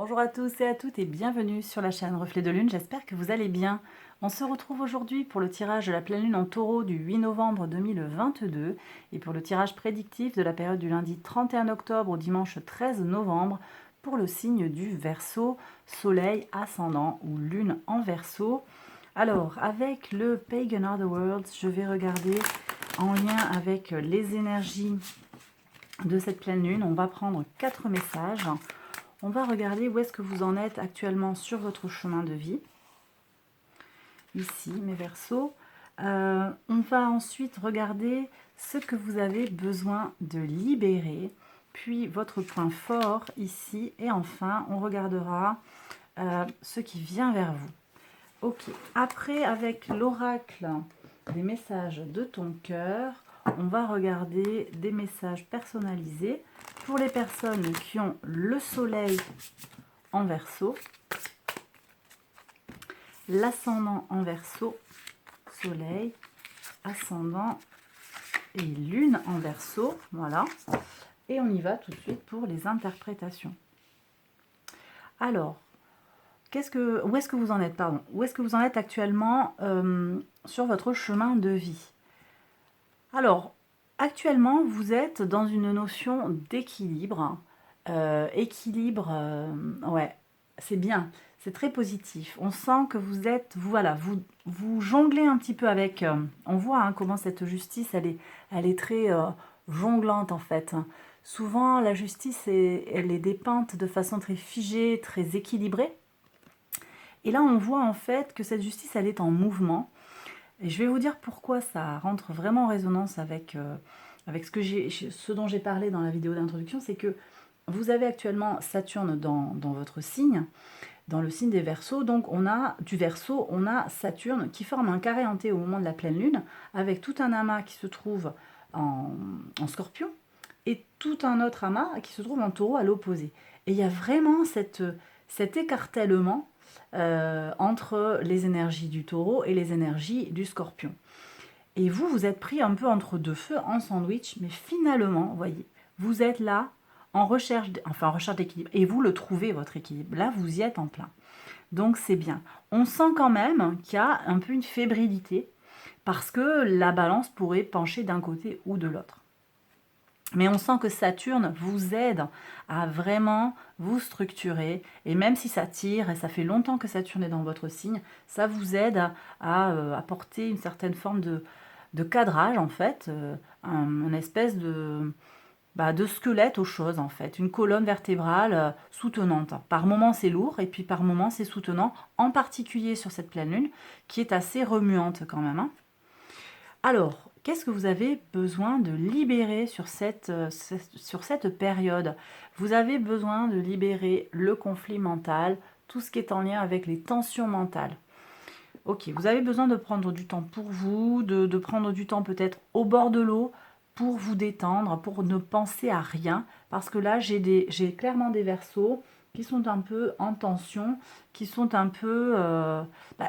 Bonjour à tous et à toutes et bienvenue sur la chaîne Reflet de Lune, j'espère que vous allez bien. On se retrouve aujourd'hui pour le tirage de la pleine lune en taureau du 8 novembre 2022 et pour le tirage prédictif de la période du lundi 31 octobre au dimanche 13 novembre pour le signe du Verseau, soleil, ascendant ou lune en Verseau. Alors, avec le Pagan of the World, je vais regarder en lien avec les énergies de cette pleine lune. On va prendre 4 messages. On va regarder où est-ce que vous en êtes actuellement sur votre chemin de vie. Ici, mes Verseaux. On va ensuite regarder ce que vous avez besoin de libérer, puis votre point fort ici, et enfin, on regardera ce qui vient vers vous. Ok, après, avec l'oracle des messages de ton cœur, on va regarder des messages personnalisés pour les personnes qui ont le soleil en Verseau, l'ascendant en Verseau, soleil, ascendant et lune en Verseau, voilà. Et on y va tout de suite pour les interprétations. Alors, où est-ce que vous en êtes, pardon, où est-ce que vous en êtes actuellement sur votre chemin de vie? Alors, actuellement, vous êtes dans une notion d'équilibre. Ouais, c'est bien, c'est très positif. On sent que vous êtes, voilà, vous jonglez un petit peu avec. On voit hein, comment cette justice, elle est très jonglante en fait. Souvent, la justice, elle est dépeinte de façon très figée, très équilibrée. Et là, on voit en fait que cette justice, elle est en mouvement. Et je vais vous dire pourquoi ça rentre vraiment en résonance avec, avec ce dont j'ai parlé dans la vidéo d'introduction, c'est que vous avez actuellement Saturne dans votre signe, dans le signe des Verseaux. Donc on a du Verseau, on a Saturne qui forme un carré hanté au moment de la pleine lune, avec tout un amas qui se trouve en Scorpion, et tout un autre amas qui se trouve en Taureau à l'opposé. Et il y a vraiment cet écartèlement entre les énergies du Taureau et les énergies du Scorpion. Et vous, vous êtes pris un peu entre deux feux en sandwich, mais finalement, vous voyez, vous êtes là en recherche d'équilibre. Et vous le trouvez, votre équilibre. Là, vous y êtes en plein. Donc, c'est bien. On sent quand même qu'il y a un peu une fébrilité parce que la balance pourrait pencher d'un côté ou de l'autre. Mais on sent que Saturne vous aide à vraiment vous structurer. Et même si ça tire, et ça fait longtemps que Saturne est dans votre signe, ça vous aide à apporter une certaine forme de cadrage, en fait, une espèce de squelette aux choses, en fait, une colonne vertébrale soutenante. Par moments, c'est lourd, et puis par moments, c'est soutenant, en particulier sur cette pleine lune, qui est assez remuante quand même. Hein. Alors, qu'est-ce que vous avez besoin de libérer sur cette période? Vous avez besoin de libérer le conflit mental, tout ce qui est en lien avec les tensions mentales. Ok, vous avez besoin de prendre du temps pour vous, de prendre du temps peut-être au bord de l'eau pour vous détendre, pour ne penser à rien. Parce que là, j'ai clairement des Verseaux qui sont un peu en tension, qui sont un peu...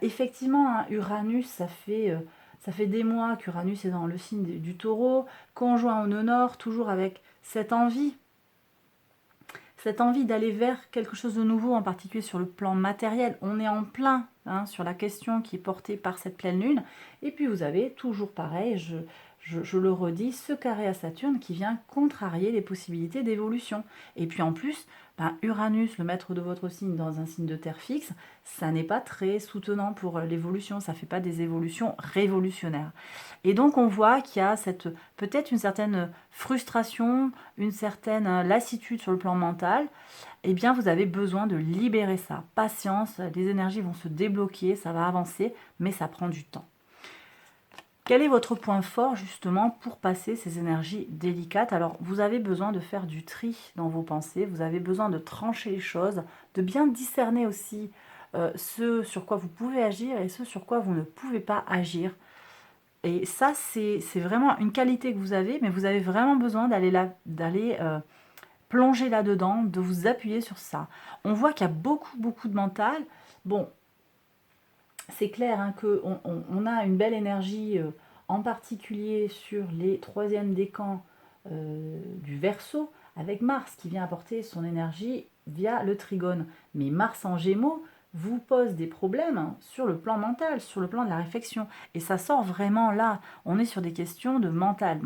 effectivement, hein, Uranus, ça fait des mois qu'Uranus est dans le signe du Taureau, conjoint au nœud nord, toujours avec cette envie d'aller vers quelque chose de nouveau, en particulier sur le plan matériel. On est en plein hein, sur la question qui est portée par cette pleine lune. Et puis vous avez toujours pareil, je le redis, ce carré à Saturne qui vient contrarier les possibilités d'évolution. Et puis en plus, Uranus, le maître de votre signe dans un signe de terre fixe, ça n'est pas très soutenant pour l'évolution, ça ne fait pas des évolutions révolutionnaires. Et donc on voit qu'il y a peut-être une certaine frustration, une certaine lassitude sur le plan mental. Eh bien vous avez besoin de libérer ça. Patience, les énergies vont se débloquer, ça va avancer, mais ça prend du temps. Quel est votre point fort justement pour passer ces énergies délicates? Alors vous avez besoin de faire du tri dans vos pensées, vous avez besoin de trancher les choses, de bien discerner aussi ce sur quoi vous pouvez agir et ce sur quoi vous ne pouvez pas agir. Et ça, c'est vraiment une qualité que vous avez, mais vous avez vraiment besoin d'aller plonger là-dedans, de vous appuyer sur ça. On voit qu'il y a beaucoup de mental. Bon, c'est clair hein, qu'on a une belle énergie, en particulier sur les troisièmes décans du Verseau, avec Mars qui vient apporter son énergie via le trigone. Mais Mars en Gémeaux vous pose des problèmes sur le plan mental, sur le plan de la réflexion. Et ça sort vraiment là. On est sur des questions de mental.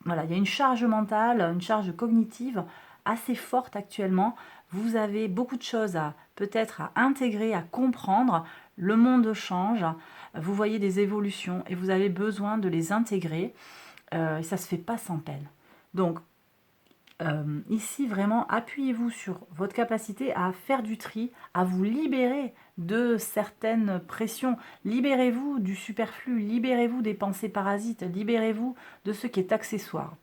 Voilà, il y a une charge mentale, une charge cognitive assez forte actuellement. Vous avez beaucoup de choses peut-être à intégrer, à comprendre. Le monde change, vous voyez des évolutions et vous avez besoin de les intégrer. Et ça ne se fait pas sans peine. Donc, ici, vraiment, appuyez-vous sur votre capacité à faire du tri, à vous libérer de certaines pressions. Libérez-vous du superflu, libérez-vous des pensées parasites, libérez-vous de ce qui est accessoire.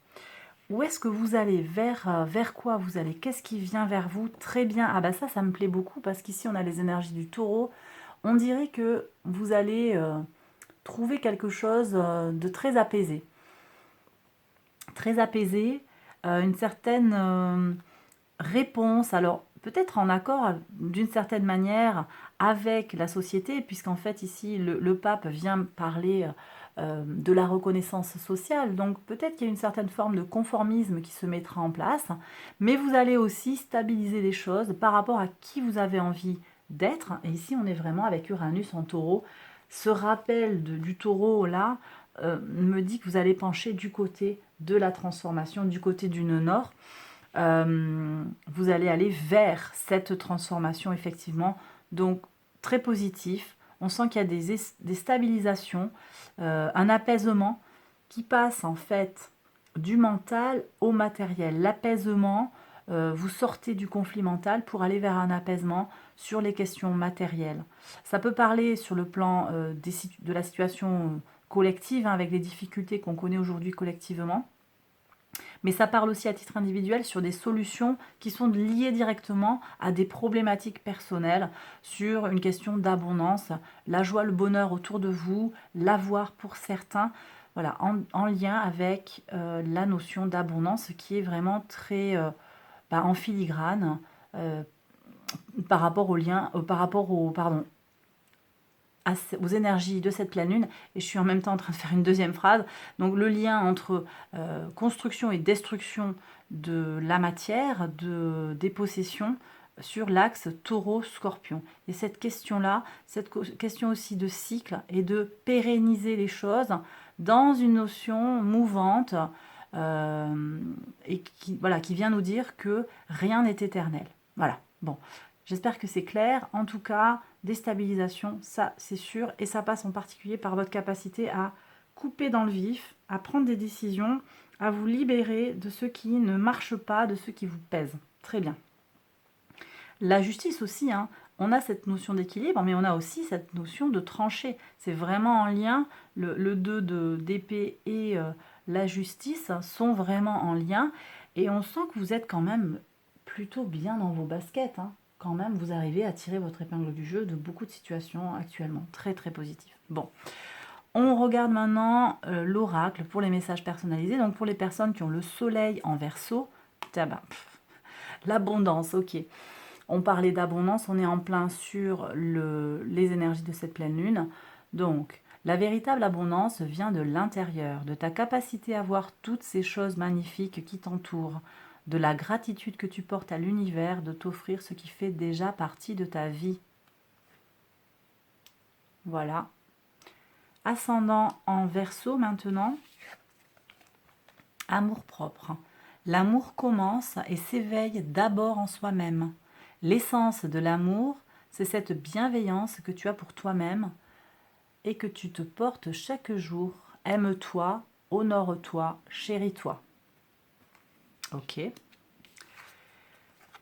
Où est-ce que vous allez? Vers quoi vous allez? Qu'est-ce qui vient vers vous? Très bien. Ah bah ça me plaît beaucoup parce qu'ici, on a les énergies du taureau. On dirait que vous allez trouver quelque chose de très apaisé. Très apaisé, une certaine réponse, alors peut-être en accord d'une certaine manière avec la société, puisqu'en fait ici le pape vient parler de la reconnaissance sociale, donc peut-être qu'il y a une certaine forme de conformisme qui se mettra en place, mais vous allez aussi stabiliser les choses par rapport à qui vous avez envie d'être, et ici on est vraiment avec Uranus en taureau. Ce rappel du taureau là me dit que vous allez pencher du côté de la transformation, du côté du nœud nord. Vous allez aller vers cette transformation effectivement, donc très positif. On sent qu'il y a des stabilisations, un apaisement qui passe en fait du mental au matériel. L'apaisement, vous sortez du conflit mental pour aller vers un apaisement sur les questions matérielles. Ça peut parler sur le plan de la situation collective, hein, avec les difficultés qu'on connaît aujourd'hui collectivement. Mais ça parle aussi à titre individuel sur des solutions qui sont liées directement à des problématiques personnelles, sur une question d'abondance, la joie, le bonheur autour de vous, l'avoir pour certains, voilà, en lien avec la notion d'abondance qui est vraiment très en filigrane par rapport au lien, aux énergies de cette pleine lune, et je suis en même temps en train de faire une deuxième phrase, donc le lien entre construction et destruction de la matière, des possessions, sur l'axe taureau-scorpion. Et cette question-là, cette question aussi de cycle et de pérenniser les choses dans une notion mouvante et qui vient nous dire que rien n'est éternel. Voilà, bon. J'espère que c'est clair. En tout cas, déstabilisation, ça c'est sûr. Et ça passe en particulier par votre capacité à couper dans le vif, à prendre des décisions, à vous libérer de ce qui ne marche pas, de ce qui vous pèse. Très bien. La justice aussi, hein. On a cette notion d'équilibre, mais on a aussi cette notion de trancher. C'est vraiment en lien, le 2 d'épée et la justice sont vraiment en lien. Et on sent que vous êtes quand même plutôt bien dans vos baskets, hein. Quand même, vous arrivez à tirer votre épingle du jeu de beaucoup de situations actuellement. Très, très positif. Bon, on regarde maintenant l'oracle pour les messages personnalisés. Donc, pour les personnes qui ont le soleil en Verseau, l'abondance, ok. On parlait d'abondance, on est en plein sur les énergies de cette pleine lune. Donc, la véritable abondance vient de l'intérieur, de ta capacité à voir toutes ces choses magnifiques qui t'entourent, de la gratitude que tu portes à l'univers de t'offrir ce qui fait déjà partie de ta vie. Voilà. Ascendant en Verseau maintenant. Amour-propre. L'amour commence et s'éveille d'abord en soi-même. L'essence de l'amour, c'est cette bienveillance que tu as pour toi-même et que tu te portes chaque jour. Aime-toi, honore-toi, chéris-toi. Ok.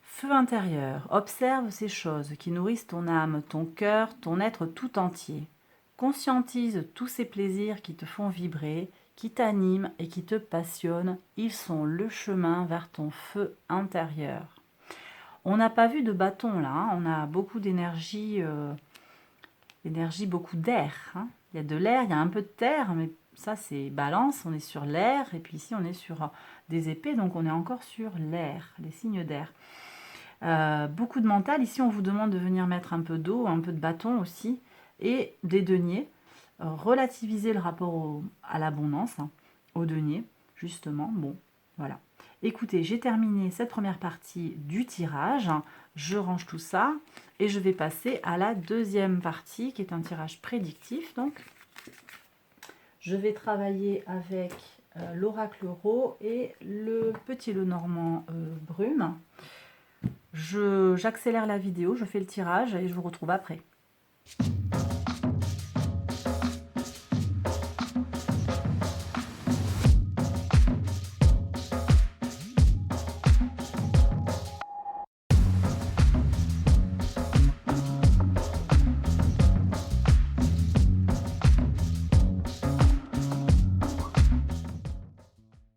Feu intérieur, observe ces choses qui nourrissent ton âme, ton cœur, ton être tout entier. Conscientise tous ces plaisirs qui te font vibrer, qui t'animent et qui te passionnent. Ils sont le chemin vers ton feu intérieur. On n'a pas vu de bâton là, hein. On a beaucoup d'énergie, beaucoup d'air. Hein. Il y a de l'air, il y a un peu de terre, mais ça c'est balance, on est sur l'air, et puis ici on est sur des épées, donc on est encore sur l'air, les signes d'air. Beaucoup de mental, ici on vous demande de venir mettre un peu d'eau, un peu de bâton aussi, et des deniers. Relativiser le rapport à l'abondance, hein, aux deniers, justement, bon, voilà. Écoutez, j'ai terminé cette première partie du tirage. Je range tout ça et je vais passer à la deuxième partie qui est un tirage prédictif. Donc, je vais travailler avec l'oracle Rho et le petit Lenormand Brume. J'accélère la vidéo, je fais le tirage et je vous retrouve après.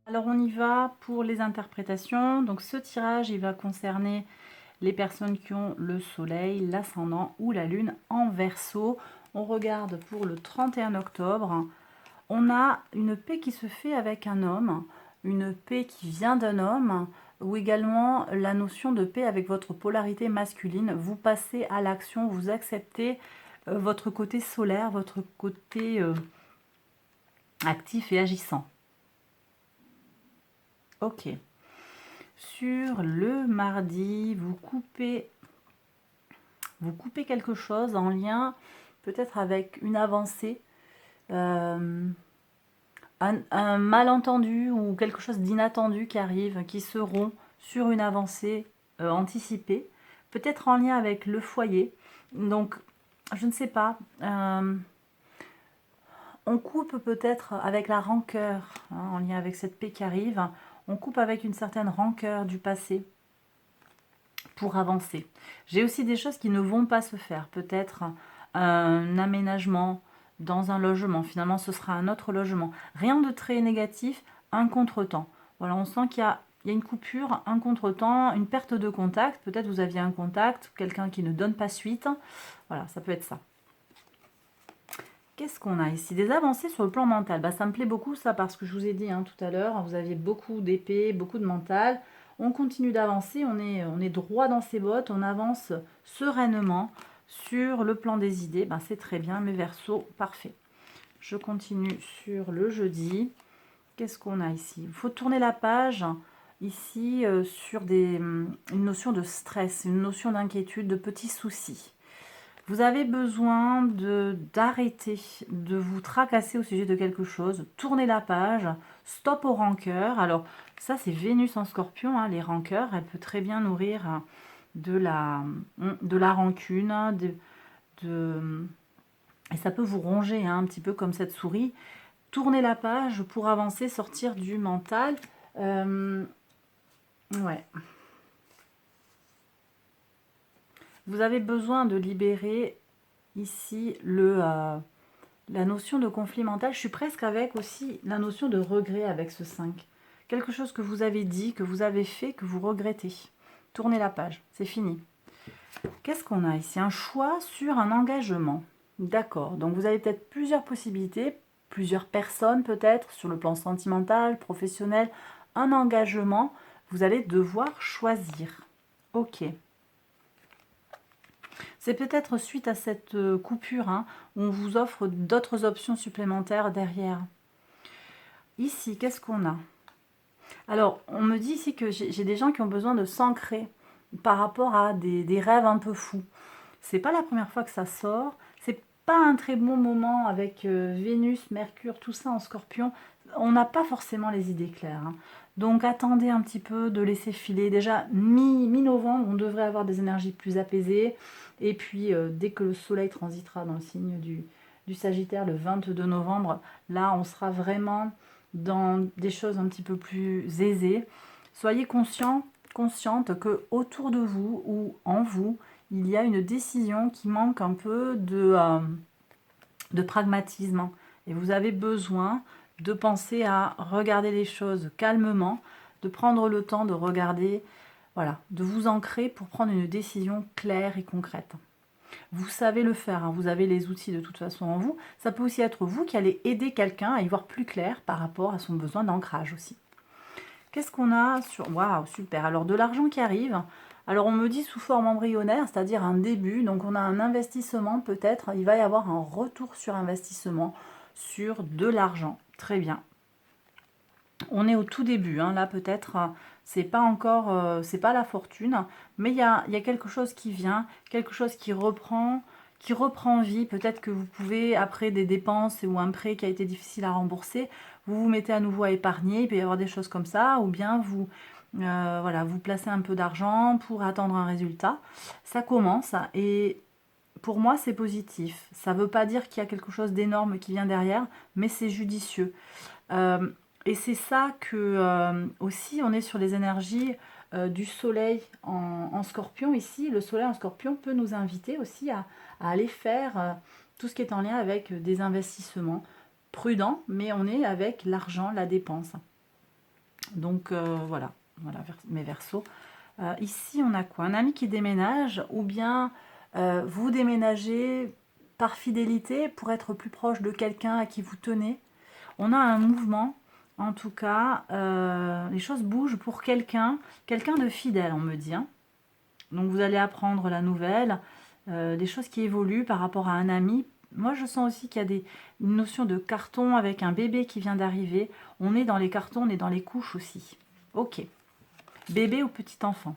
Alors on y va pour les interprétations. Donc ce tirage, il va concerner les personnes qui ont le soleil, l'ascendant ou la lune en Verseau. On regarde pour le 31 octobre. On a une paix qui se fait avec un homme, une paix qui vient d'un homme, ou également la notion de paix avec votre polarité masculine. Vous passez à l'action, vous acceptez votre côté solaire, votre côté actif et agissant. Ok. Sur le mardi, vous coupez quelque chose en lien peut-être avec une avancée, un malentendu ou quelque chose d'inattendu qui arrive, qui se rompt sur une avancée anticipée, peut-être en lien avec le foyer. Donc, je ne sais pas. On coupe peut-être avec la rancœur, hein, en lien avec cette paix qui arrive. On coupe avec une certaine rancœur du passé pour avancer. J'ai aussi des choses qui ne vont pas se faire. Peut-être un aménagement dans un logement. Finalement, ce sera un autre logement. Rien de très négatif, un contretemps. Voilà, on sent qu'il y a une coupure, un contretemps, une perte de contact. Peut-être vous aviez un contact, quelqu'un qui ne donne pas suite. Voilà, ça peut être ça. Qu'est-ce qu'on a ici? Des avancées sur le plan mental. Bah, ça me plaît beaucoup ça parce que je vous ai dit tout à l'heure, vous aviez beaucoup d'épée, beaucoup de mental. On continue d'avancer, on est droit dans ses bottes, on avance sereinement sur le plan des idées. Bah, c'est très bien, mes Verseaux, parfait. Je continue sur le jeudi. Qu'est-ce qu'on a ici? Il faut tourner la page ici sur une notion de stress, une notion d'inquiétude, de petits soucis. Vous avez besoin d'arrêter de vous tracasser au sujet de quelque chose. Tournez la page, stop aux rancœurs. Alors ça c'est Vénus en Scorpion, hein, les rancœurs, elle peut très bien nourrir de la rancune, et ça peut vous ronger un petit peu comme cette souris. Tournez la page pour avancer, sortir du mental. Ouais. Vous avez besoin de libérer ici la notion de conflit mental. Je suis presque avec aussi la notion de regret avec ce 5. Quelque chose que vous avez dit, que vous avez fait, que vous regrettez. Tournez la page, c'est fini. Qu'est-ce qu'on a ici? Un choix sur un engagement. D'accord, donc vous avez peut-être plusieurs possibilités, plusieurs personnes peut-être, sur le plan sentimental, professionnel. Un engagement, vous allez devoir choisir. Ok. C'est peut-être suite à cette coupure, hein, où on vous offre d'autres options supplémentaires derrière. Ici, qu'est-ce qu'on a? Alors, on me dit ici que j'ai des gens qui ont besoin de s'ancrer par rapport à des rêves un peu fous. C'est pas la première fois que ça sort. C'est pas un très bon moment avec Vénus, Mercure, tout ça en Scorpion. On n'a pas forcément les idées claires, hein. Donc attendez un petit peu de laisser filer. Déjà mi-novembre, on devrait avoir des énergies plus apaisées. Et puis dès que le soleil transitera dans le signe du Sagittaire le 22 novembre, là on sera vraiment dans des choses un petit peu plus aisées. Soyez consciente que autour de vous ou en vous, il y a une décision qui manque un peu de pragmatisme. Et vous avez besoin de penser à regarder les choses calmement, de prendre le temps de regarder, voilà, de vous ancrer pour prendre une décision claire et concrète. Vous savez le faire, hein, vous avez les outils de toute façon en vous. Ça peut aussi être vous qui allez aider quelqu'un à y voir plus clair par rapport à son besoin d'ancrage aussi. Qu'est-ce qu'on a sur... Waouh, super. Alors, de l'argent qui arrive. Alors, on me dit sous forme embryonnaire, c'est-à-dire un début. Donc, on a un investissement peut-être. Il va y avoir un retour sur investissement sur de l'argent. Très bien. On est au tout début. Hein. Là, peut-être, C'est pas encore, c'est pas la fortune, mais il y a quelque chose qui vient, quelque chose qui reprend vie. Peut-être que vous pouvez, après des dépenses ou un prêt qui a été difficile à rembourser, vous vous mettez à nouveau à épargner. Il peut y avoir des choses comme ça, ou bien vous, voilà, vous placez un peu d'argent pour attendre un résultat. Ça commence et pour moi, c'est positif. Ça ne veut pas dire qu'il y a quelque chose d'énorme qui vient derrière, mais c'est judicieux. Euh, et c'est ça que aussi, on est sur les énergies du soleil en scorpion ici. Le soleil en scorpion peut nous inviter aussi à aller faire tout ce qui est en lien avec des investissements prudents, mais on est avec l'argent, la dépense. Donc voilà, voilà mes versos. Ici, on a quoi? Un ami qui déménage, ou bien vous déménagez par fidélité pour être plus proche de quelqu'un à qui vous tenez. On a un mouvement, en tout cas, les choses bougent pour quelqu'un de fidèle, on me dit, hein. Donc vous allez apprendre la nouvelle, des choses qui évoluent par rapport à un ami. Moi, je sens aussi qu'il y a une notion de carton avec un bébé qui vient d'arriver. On est dans les cartons, on est dans les couches aussi. Ok. Bébé ou petit enfant?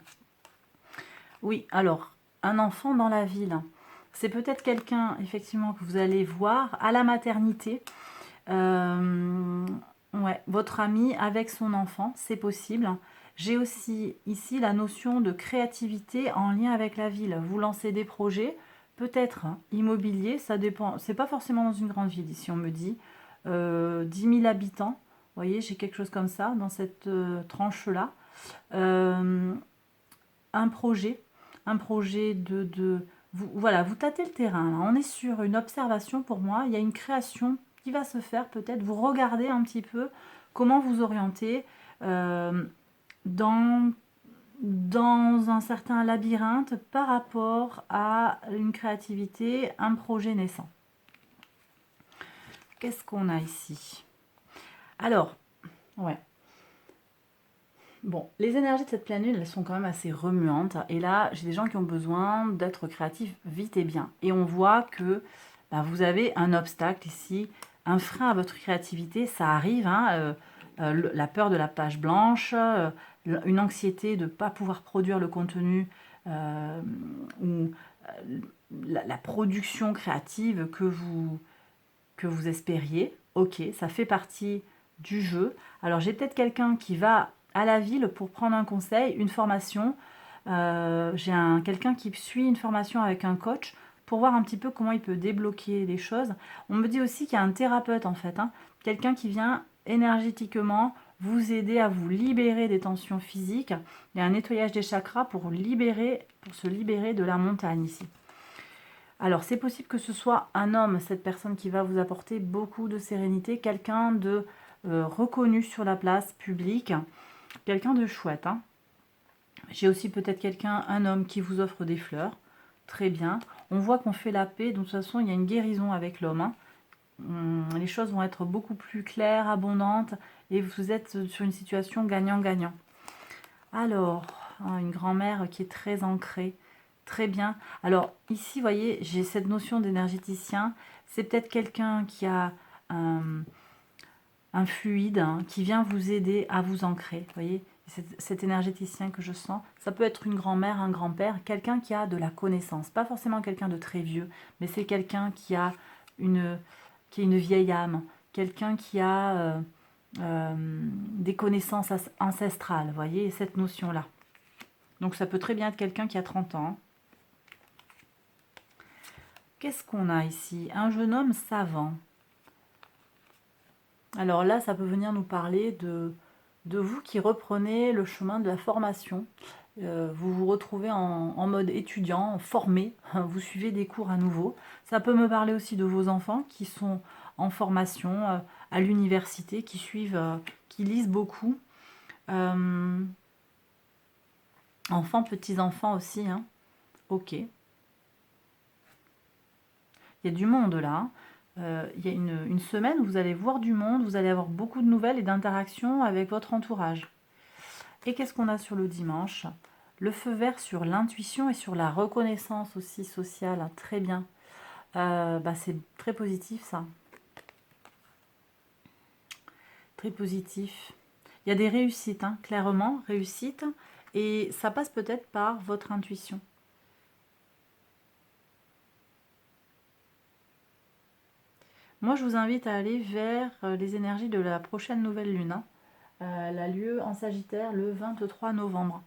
Oui, alors, un enfant dans la ville. C'est peut-être quelqu'un, effectivement, que vous allez voir à la maternité. Ouais, votre ami avec son enfant, c'est possible. J'ai aussi ici la notion de créativité en lien avec la ville. Vous lancez des projets, peut-être immobilier, ça dépend. C'est pas forcément dans une grande ville, ici on me dit. 10 000 habitants, vous voyez, j'ai quelque chose comme ça dans cette tranche-là. Euh, un projet, voilà, vous tâtez le terrain. Là. On est sur une observation pour moi. Il y a une création qui va se faire peut-être. Vous regardez un petit peu comment vous orienter dans, dans un certain labyrinthe par rapport à une créativité, un projet naissant. Qu'est-ce qu'on a ici? Alors, ouais. Bon, les énergies de cette pleine lune, elles sont quand même assez remuantes. Et là, j'ai des gens qui ont besoin d'être créatifs vite et bien. Et on voit que bah, vous avez un obstacle ici, un frein à votre créativité. Ça arrive, hein, la peur de la page blanche, une anxiété de ne pas pouvoir produire le contenu ou la production créative que vous espériez. Ok, ça fait partie du jeu. Alors j'ai peut-être quelqu'un qui va à la ville pour prendre un conseil, une formation. J'ai quelqu'un qui suit une formation avec un coach pour voir un petit peu comment il peut débloquer les choses. On me dit aussi qu'il y a un thérapeute en fait, hein, quelqu'un qui vient énergétiquement vous aider à vous libérer des tensions physiques. Il y a un nettoyage des chakras pour se libérer de la montagne ici. Alors, c'est possible que ce soit un homme, cette personne qui va vous apporter beaucoup de sérénité, quelqu'un de reconnu sur la place publique, quelqu'un de chouette, hein. J'ai aussi peut-être quelqu'un, un homme qui vous offre des fleurs. Très bien. On voit qu'on fait la paix. De toute façon, il y a une guérison avec l'homme, hein. Les choses vont être beaucoup plus claires, abondantes, et vous êtes sur une situation gagnant-gagnant. Alors, une grand-mère qui est très ancrée. Très bien. Alors ici, vous voyez, j'ai cette notion d'énergéticien. C'est peut-être quelqu'un qui a un fluide, hein, qui vient vous aider à vous ancrer. Vous voyez, cet énergéticien que je sens, ça peut être une grand-mère, un grand-père, quelqu'un qui a de la connaissance. Pas forcément quelqu'un de très vieux, mais c'est quelqu'un qui a une vieille âme. Quelqu'un qui a des connaissances ancestrales. Vous voyez, cette notion-là. Donc ça peut très bien être quelqu'un qui a 30 ans. Qu'est-ce qu'on a ici? Un jeune homme savant. Alors là, ça peut venir nous parler de vous qui reprenez le chemin de la formation. Vous vous retrouvez en mode étudiant, formé, vous suivez des cours à nouveau. Ça peut me parler aussi de vos enfants qui sont en formation à l'université, qui suivent, qui lisent beaucoup. Enfants, petits-enfants aussi, hein. Ok. Il y a du monde là, hein. Il y a une semaine où vous allez voir du monde, vous allez avoir beaucoup de nouvelles et d'interactions avec votre entourage. Et qu'est-ce qu'on a sur le dimanche? Le feu vert sur l'intuition et sur la reconnaissance aussi sociale. Très bien. Bah, c'est très positif ça. Très positif. Il y a des réussites, hein, clairement, réussites. Et ça passe peut-être par votre intuition. Moi, je vous invite à aller vers les énergies de la prochaine nouvelle lune. Hein. Elle a lieu en Sagittaire le 23 novembre.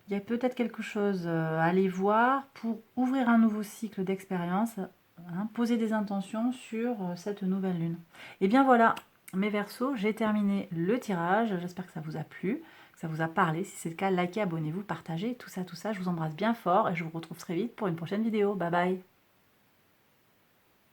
Il y a peut-être quelque chose à aller voir pour ouvrir un nouveau cycle d'expérience, hein, poser des intentions sur cette nouvelle lune. Et bien voilà, mes Verseaux, j'ai terminé le tirage. J'espère que ça vous a plu, que ça vous a parlé. Si c'est le cas, likez, abonnez-vous, partagez, tout ça, tout ça. Je vous embrasse bien fort et je vous retrouve très vite pour une prochaine vidéo. Bye bye.